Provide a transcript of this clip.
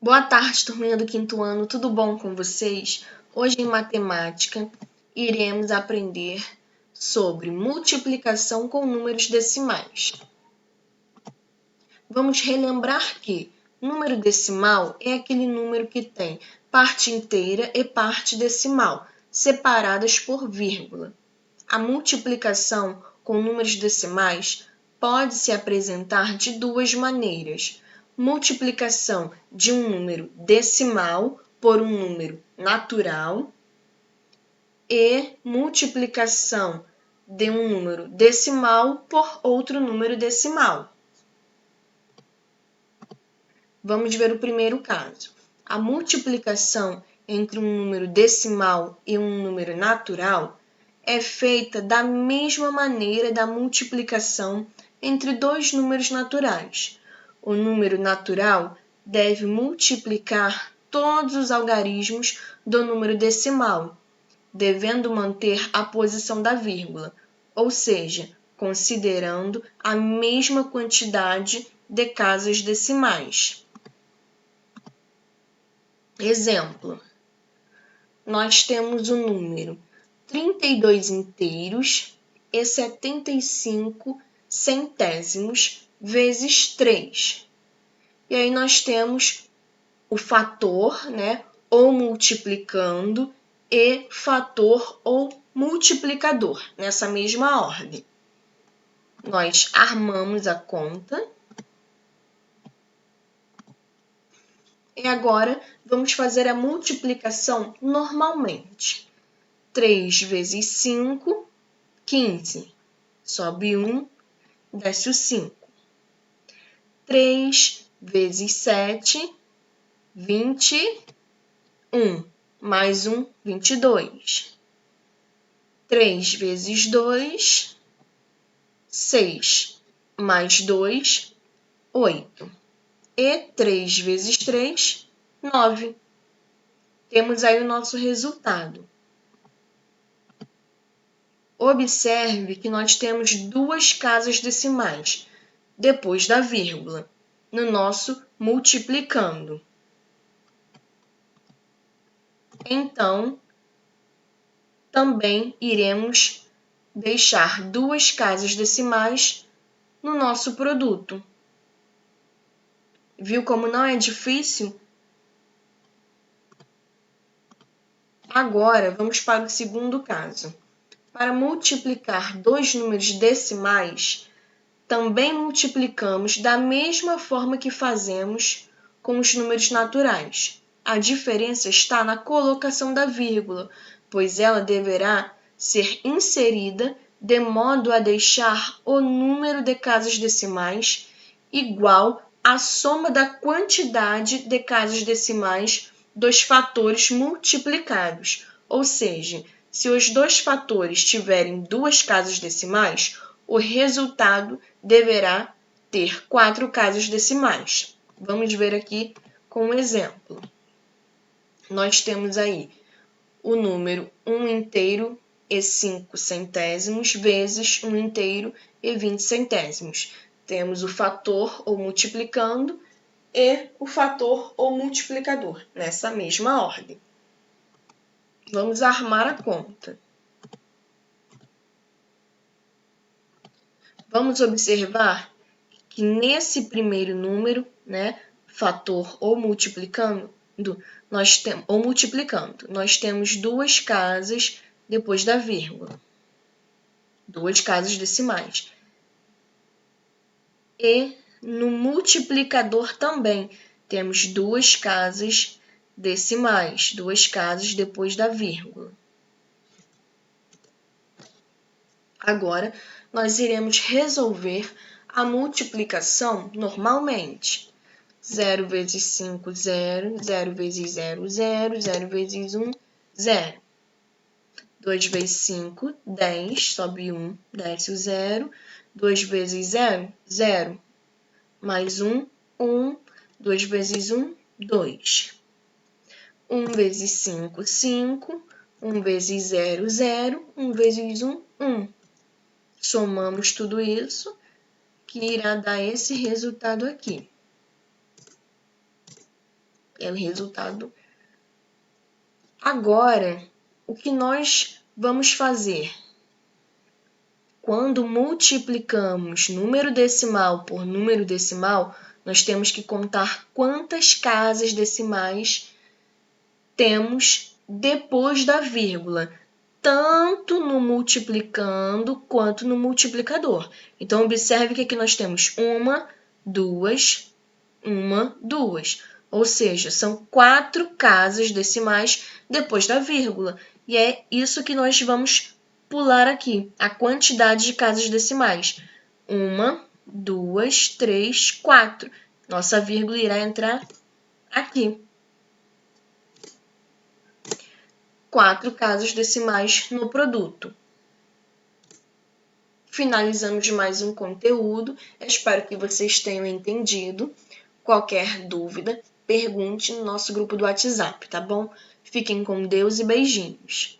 Boa tarde, turminha do quinto ano, tudo bom com vocês? Hoje em matemática iremos aprender sobre multiplicação com números decimais. Vamos relembrar que número decimal é aquele número que tem parte inteira e parte decimal, separadas por vírgula. A multiplicação com números decimais pode se apresentar de duas maneiras: multiplicação de um número decimal por um número natural e multiplicação de um número decimal por outro número decimal. Vamos ver o primeiro caso. A multiplicação entre um número decimal e um número natural é feita da mesma maneira da multiplicação entre dois números naturais. O número natural deve multiplicar todos os algarismos do número decimal, devendo manter a posição da vírgula, ou seja, considerando a mesma quantidade de casas decimais. Exemplo, nós temos o número 32 inteiros e 75 centésimos vezes 3. E aí nós temos o fator, ou multiplicando, e fator ou multiplicador, nessa mesma ordem. Nós armamos a conta. E agora vamos fazer a multiplicação normalmente. 3 vezes 5, 15. Sobe 1, desce o 5. 3 vezes 7, 21. Mais 1, 22. 3 vezes 2, 6. Mais 2, 8. E 3 vezes 3, 9. Temos aí o nosso resultado. Observe que nós temos duas casas decimais, depois da vírgula, no nosso multiplicando. Então, também iremos deixar duas casas decimais no nosso produto. Viu como não é difícil? Agora, vamos para o segundo caso. Para multiplicar dois números decimais, também multiplicamos da mesma forma que fazemos com os números naturais. A diferença está na colocação da vírgula, pois ela deverá ser inserida de modo a deixar o número de casas decimais igual à soma da quantidade de casas decimais dos fatores multiplicados. Ou seja, se os dois fatores tiverem duas casas decimais, o resultado deverá ter 4 casas decimais. Vamos ver aqui com um exemplo. Nós temos aí o número 1 inteiro e 5 centésimos vezes 1 inteiro e 20 centésimos. Temos o fator ou multiplicando e o fator ou multiplicador, nessa mesma ordem. Vamos armar a conta. Vamos observar que nesse primeiro número, fator ou multiplicando, nós temos duas casas depois da vírgula. Duas casas decimais. E no multiplicador também temos duas casas decimais, duas casas depois da vírgula. Agora, nós iremos resolver a multiplicação normalmente. 0 vezes 5, 0. 0 vezes 0, 0. 0 vezes 1, 0. 2 vezes 5, 10. Sobe 1, desce o 0. 2 vezes 0, 0. Mais 1, 1. 2 vezes 1, 2. 1 vezes 5, 5. 1 vezes 0, 0. 1 vezes 1, 1. Somamos tudo isso, que irá dar esse resultado aqui. é o resultado. Agora, o que nós vamos fazer? Quando multiplicamos número decimal por número decimal, nós temos que contar quantas casas decimais temos depois da vírgula, tanto no multiplicando quanto no multiplicador. Então, observe que aqui nós temos uma, duas, ou seja, são 4 casas decimais depois da vírgula. E é isso que nós vamos pular aqui, a quantidade de casas decimais. 1, 2, 3, 4. Nossa vírgula irá entrar aqui. 4 casas decimais no produto. Finalizamos mais um conteúdo. Eu espero que vocês tenham entendido. Qualquer dúvida, pergunte no nosso grupo do WhatsApp, tá bom? Fiquem com Deus e beijinhos.